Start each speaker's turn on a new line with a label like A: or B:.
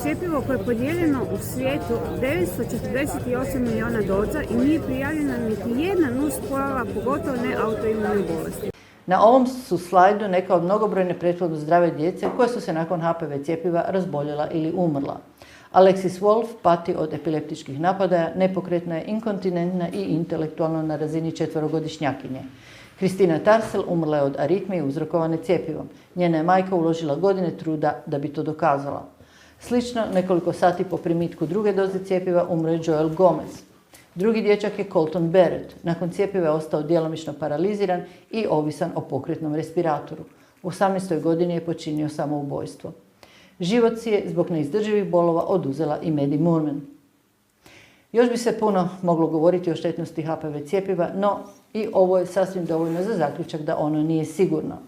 A: cjepivo koje je podijeljeno u svijetu 948 milijuna doza i nije prijavljena niti jedna nuspojava, pogotovo ne autoimune bolesti.
B: Na ovom su slajdu neka od mnogobrojne prethodno zdrave djece koje su se nakon HPV cjepiva razboljela ili umrla. Alexis Wolf pati od epileptičkih napadaja, nepokretna je, inkontinentna i intelektualno na razini 4-godišnjakinje. Kristina Tarsel umrla je od aritmije uzrokovane cjepivom. Njena je majka uložila godine truda da bi to dokazala. Slično, nekoliko sati po primitku druge doze cjepiva umro je Joel Gomez. Drugi dječak je Colton Barrett. Nakon cjepiva je ostao djelomično paraliziran i ovisan o pokretnom respiratoru. U 18. godini je počinio samoubojstvo. Život si je zbog neizdrživih bolova oduzela i Maddie Moorman. Još bi se puno moglo govoriti o štetnosti HPV cjepiva, no i ovo je sasvim dovoljno za zaključak da ono nije sigurno.